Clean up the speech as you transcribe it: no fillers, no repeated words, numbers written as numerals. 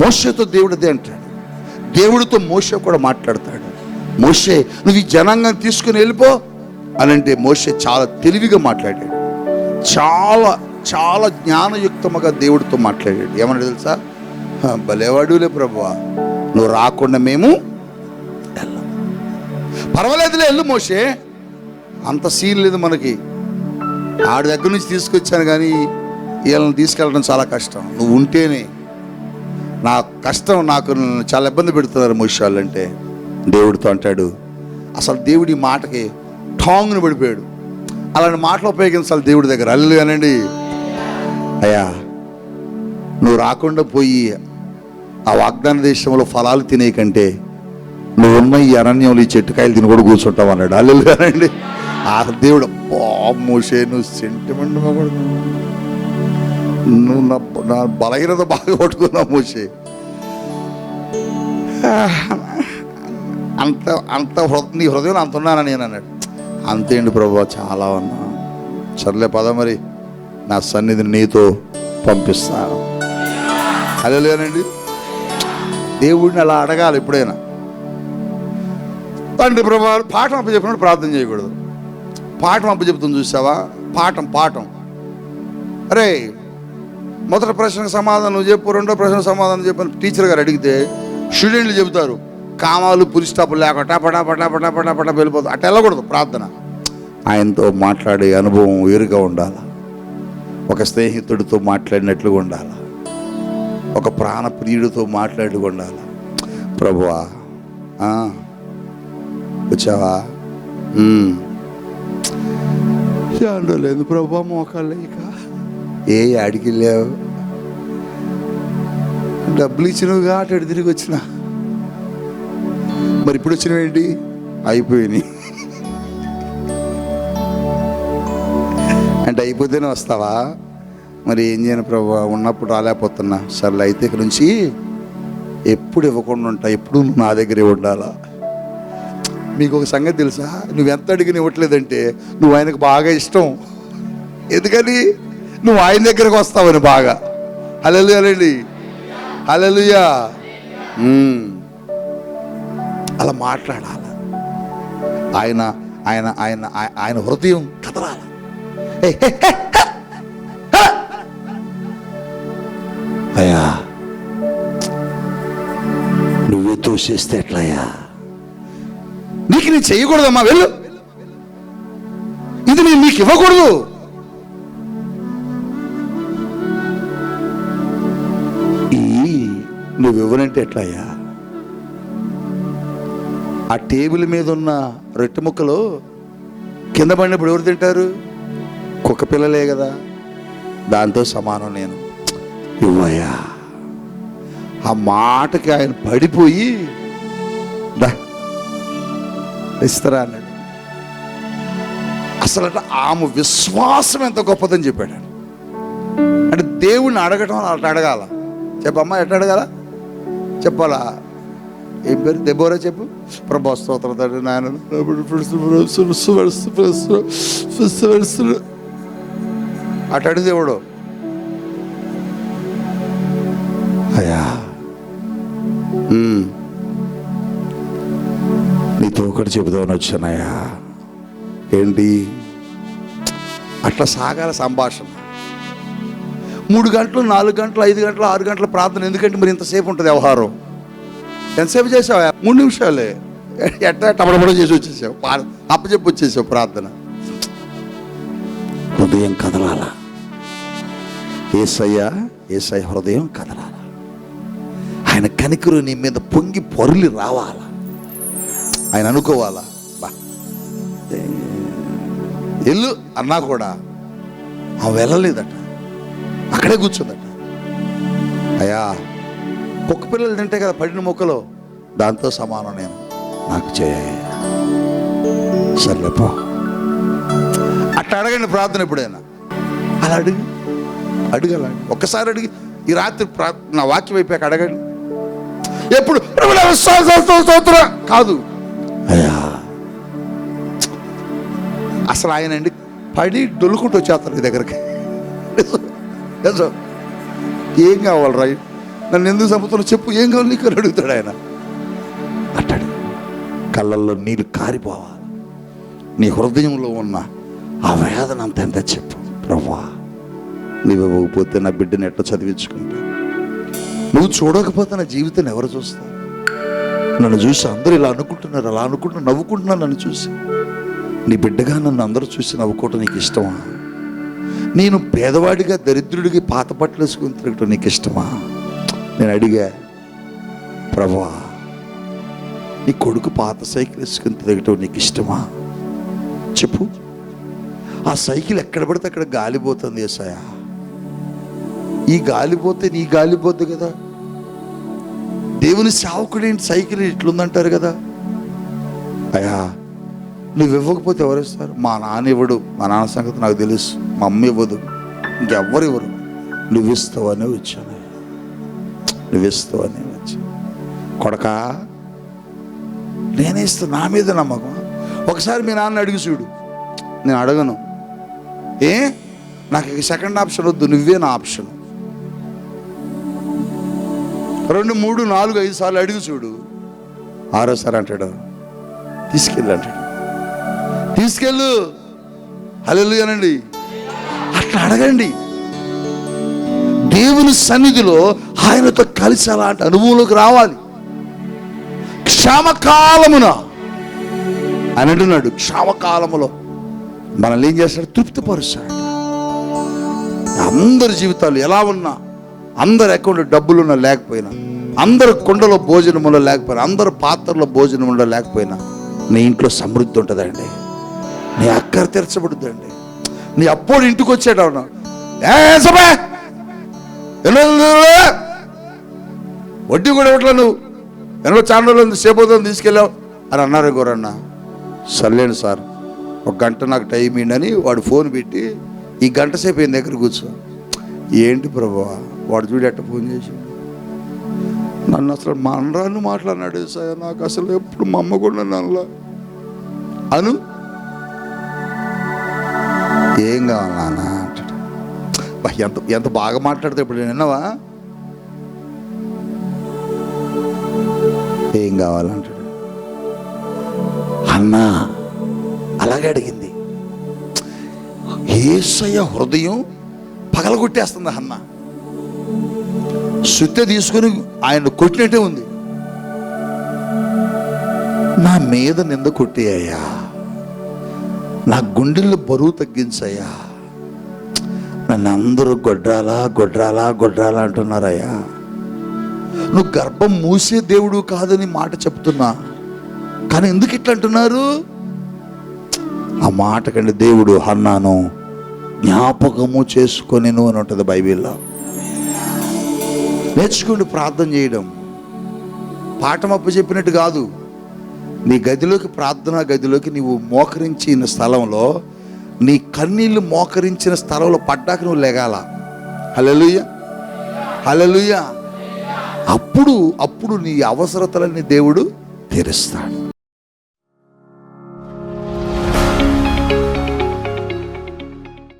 మోషేతో దేవుడు అదే అంటాడు. దేవుడితో మోషే కూడా మాట్లాడతాడు. మోషే, నువ్వు ఈ జనాంగాన్ని తీసుకుని వెళ్ళిపో అని అంటే మోషే చాలా తెలివిగా మాట్లాడాడు. చాలా చాలా జ్ఞానయుక్తముగా దేవుడితో మాట్లాడాడు. ఏమన్నా తెలుసా? భలేవాడులే ప్రభువా, నువ్వు రాకుండా మేము వెళ్ళాం. పర్వాలేదులే, వెళ్ళు మోషే, అంత సీన్ లేదు మనకి. ఆడి దగ్గర నుంచి తీసుకొచ్చాను కానీ వీళ్ళని తీసుకెళ్ళడం చాలా కష్టం. నువ్వు ఉంటేనే. నా కష్టం, నాకు చాలా ఇబ్బంది పెడుతున్నారు మోషే వాళ్ళు అంటే. దేవుడితో అంటాడు. అసలు దేవుడి మాటకి ఠాంగ్ను పడిపోయాడు. అలాంటి మాటలు ఉపయోగించాలి దేవుడి దగ్గర. అల్లు అనండి. అయ్యా, నువ్వు రాకుండా పోయి ఆ వాగ్దాన దేశంలో ఫలాలు తినే కంటే నువ్వు ఉన్న ఈ అరణ్యంలో ఈ చెట్టుకాయలు తిని కూడా కూర్చుంటావు అన్నాడు. అల్లు అనండి. ఆ దేవుడు, మోషే నువ్వు సెంటిమెంట్, నువ్వు నా బలహీనత బాగా పట్టుకున్నావు మోషే. అంత నీ హృదయం అంత ఉన్నానా నేను అన్నాడు. అంతేంటి ప్రభు, చాలా ఉన్నా. సర్లే పద మరి, నా సన్నిధిని నీతో పంపిస్తాను. హల్లెలూయానండి. దేవుడిని అలా అడగాలి ఎప్పుడైనా. తండ్రి ప్రభు, పాఠం అప్పచెప్పినప్పుడు ప్రార్థన చేయకూడదు. పాఠం అప్పచెప్తుంది చూసావా, పాఠం. అరే, మొదటి ప్రశ్నకు సమాధానం నువ్వు చెప్పు, రెండో ప్రశ్నకు సమాధానం చెప్పని టీచర్ గారు అడిగితే స్టూడెంట్లు చెబుతారు. కామాలు పులి స్టాపులు లేక పటా వెళ్ళిపోతుంది. అట్లా వెళ్ళకూడదు ప్రార్థన. ఆయనతో మాట్లాడే అనుభవం వేరుగా ఉండాలి. ఒక స్నేహితుడితో మాట్లాడినట్లుగా ఉండాలి. ఒక ప్రాణప్రియుడితో మాట్లాడిగా ఉండాలి. ప్రభువా, వచ్చావా? లేదు ప్రభా, మోకాళ్ళు ఇక అడిగి లేవు. డబ్బులు ఇచ్చినవుగా అటు తిరిగి వచ్చిన. మరి ఇప్పుడు వచ్చినవేంటి? అయిపోయినాయి అంటే అయిపోతేనే వస్తావా? మరి ఏం చేయను ప్రభు, ఉన్నప్పుడు రాలేకపోతున్నా. సర్లే, అయితే ఇక నుంచి ఎప్పుడు ఇవ్వకుండా ఉంటా, ఎప్పుడు నా దగ్గరే ఉండాలా. మీకు ఒక సంగతి తెలుసా? నువ్వు ఎంత అడిగిన ఇవ్వట్లేదంటే నువ్వు ఆయనకు బాగా ఇష్టం. ఎందుకని? నువ్వు ఆయన దగ్గరకు వస్తావని బాగా. హల్లెలూయా అండి, హల్లెలూయా. అలా మాట్లాడాలి. ఆయన ఆయన ఆయన ఆయన హృదయం కదలాలి. అయ్యా, నువ్వే తోసేస్తే ఎట్లయ్యా? నీకు నేను చేయకూడదమ్మా, వెళ్ళు. ఇది నేను నీకు ఇవ్వకూడదు. నువ్వు ఇవ్వనంటే ఎట్లయ్యా? ఆ టేబుల్ మీద ఉన్న రొట్టె ముక్కలు కింద పడినప్పుడు ఎవరు తింటారు? కుక్క పిల్లలే కదా. దాంతో సమానం నేను. ఇవ్వయ్యా. ఆ మాటకి ఆయన పడిపోయి ఇస్తారా అన్నాడు. అసలు ఆమె విశ్వాసం ఎంత గొప్పదని చెప్పాడు. అంటే దేవుణ్ణి అడగటం అట్లా అడగాల. చెప్పమ్మా, ఎట్లా అడగాల చెప్పాలా? ఏం పేరు? దెబోరా చెప్పు. ప్రభా స్తోత్రం తండ్రి నాయన. అటు అడుగు దేవుడు. అయ్యా, నీతో ఒకటి చెబుదామని వచ్చానయ్యా. ఏంటి? అట్లా సాగాల సంభాషణ. 3 గంటలు, 4 గంటలు, 5 గంటలు, 6 గంటల ప్రార్థన. ఎందుకంటే మరి ఇంతసేపు ఉంటుంది వ్యవహారం. ఎంతసేపు చేసావు? 3 నిమిషాలే. ఎట్లా టమటమడం చేసి వచ్చేసావు, అప్పచెప్పి వచ్చేసావు. ప్రార్థన హృదయం కదలాల. యేసయ్య హృదయం కదలాల. ఆయన కనికరు నీ మీద పొంగి పొరలి రావాలా. ఆయన అనుకోవాలా, ఎల్లు అన్నా కూడా ఆమె వెళ్ళలేదట, అక్కడే కూర్చుందట. అయ్యా, కుక్క పిల్లలు తింటే కదా పడిన మొక్కలు, దాంతో సమానం నేను, నాకు చేయ. సర్లేపో. అట్లా అడగండి ప్రార్థన ఎప్పుడైనా. అలా అడగాల. ఒక్కసారి అడిగి ఈ రాత్రి నా వాక్యం అయిపోయాక అడగండి. ఎప్పుడు కాదు. అయ్యా, అసలు ఆయన అండి పడి డొల్లుకుంటూ వచ్చేస్తారు నీ దగ్గరికి. ఏం కావాలి రా? నన్ను ఎందుకు చంపుతున్నావు చెప్పు, ఏం కావాలి నీకు అని అడుగుతాడు ఆయన. అంటాడు, కళ్ళల్లో నీళ్ళు కారిపోవాలి, నీ హృదయంలో ఉన్న ఆ వేదన అంత ఎంత చెప్పు. ప్రభువా, నువ్వు ఇవ్వకపోతే నా బిడ్డను ఎట్లా చదివించుకుంటా, నువ్వు చూడకపోతే నా జీవితాన్ని ఎవరు చూస్తారు? నన్ను చూసి అందరూ ఇలా అనుకుంటున్నారు, అలా అనుకుంటున్నారు, నవ్వుకుంటున్నారు నన్ను చూసి. నీ బిడ్డగా నన్ను అందరూ చూసి నవ్వుకోవటం నీకు ఇష్టమా? నేను పేదవాడిగా దరిద్రుడికి పాత బట్టలు వేసుకుని తిరగటం నీకు ఇష్టమా? నేను అడిగా, ప్రభువా, నీ కొడుకు పాత సైకిల్ వేసుకుని తిరగటం నీకు ఇష్టమా? చెప్పు. ఆ సైకిల్ ఎక్కడ పడితే అక్కడ గాలిపోతుంది యేసయ్యా. ఈ గాలిపోతే నీ గాలిపోద్దు కదా. దేవుని సేవకుడు ఏంటి సైకిల్ ఇట్లుందంటారు కదా. అయ్యా, నువ్వు ఇవ్వకపోతే ఎవరు ఇస్తారు? మా నాన్న ఇవ్వడు, మా నాన్న సంగతి నాకు తెలుసు, మా అమ్మ ఇవ్వదు, ఇంకెవ్వరు ఇవ్వరు. నువ్వు ఇస్తావనే వచ్చాను, నువ్వు ఇస్తావనే వచ్చాను. కొడకా, నేనే ఇస్తాను, నా మీద నమ్మకం. ఒకసారి మీ నాన్న అడిగి చూడు. నేను అడగను. నాకు ఇక సెకండ్ ఆప్షన్ వద్దు, నువ్వే నా ఆప్షన్. 2, 3, 4, 5 సార్లు అడిగి చూడు. 6వ అంటాడు, తీసుకెళ్ళు అంటాడు. తీసుకెళ్ళు. హల్లెలూయా అనండి. అట్లా అడగండి. దేవుని సన్నిధిలో ఆయనతో కలిసి అలాంటి అనుభవంలోకి రావాలి. క్షామకాలమున అని అంటున్నాడు. క్షామకాలములో మనల్ని ఏం చేస్తాడు? తృప్తిపరుస్తాడు. అందరి జీవితాలు ఎలా ఉన్నా, అందరి అకౌంట్లో డబ్బులున్నా లేకపోయినా, అందరి కుండలో భోజనములో లేకపోయినా, అందరి పాత్రలో భోజనములో లేకపోయినా, నీ ఇంట్లో సమృద్ధి ఉంటుందండి. నీ అక్కర తీర్చబడుతుందండి. నీ అప్పుడు ఇంటికి వచ్చేటవునా, వడ్డీ కూడా ఇవ్వట్లా, నువ్వు ఎన్నో చాండలో సేపోతుంది తీసుకెళ్ళావు అని అన్నారు. గోరన్న, సర్లేండి సార్, 1 గంట నాకు టైం ఏంటని వాడు ఫోన్ పెట్టి, ఈ గంట సేపు ఈయన దగ్గర కూర్చో. ఏంటి ప్రభువా, వాడు చూడు ఎట్ట ఫోన్ చేసి నన్ను అసలు మా అనరాన్ని మాట్లాడినాడు సార్. నాకు అసలు ఎప్పుడు మా అమ్మ కూడా నన్ను అనలా అను. ఏం కావాలి నాన్న అంటాడు. ఎంత బాగా మాట్లాడితే ఇప్పుడు నేను విన్నావా? ఏం కావాలంటాడు. అన్నా అలాగే అడిగింది. యేసయ్య హృదయం పగలగొట్టేస్తుంది అన్న. సుత్తె తీసుకుని ఆయన కొట్టినట్టే ఉంది. నా మీద నింద కొట్టేయ్యా, నా గుండెల్లో బరువు తగ్గించయ్యా, నన్ను అందరూ గొడ్రాలా గొడ్రాలా గొడ్రాలా అంటున్నారయ్యా. నువ్వు గర్భం మూసే దేవుడు కాదని మాట చెప్తున్నా, కానీ ఎందుకు ఇట్లా అంటున్నారు? ఆ మాట కంటే దేవుడు హన్నాను జ్ఞాపకము చేసుకొనెను అని ఉంటుంది బైబిల్లో. నేర్చుకోండి ప్రార్థన చేయడం. పాఠం అప్పు చెప్పినట్టు కాదు. నీ గదిలోకి, ప్రార్థనా గదిలోకి నీవు మోకరించిన స్థలంలో, నీ కన్నీళ్ళు మోకరించిన స్థలంలో పడ్డాక నువ్వు లెగాల. హల్లెలూయా, హల్లెలూయా. అప్పుడు నీ అవసరతలని దేవుడు తీరుస్తాడు.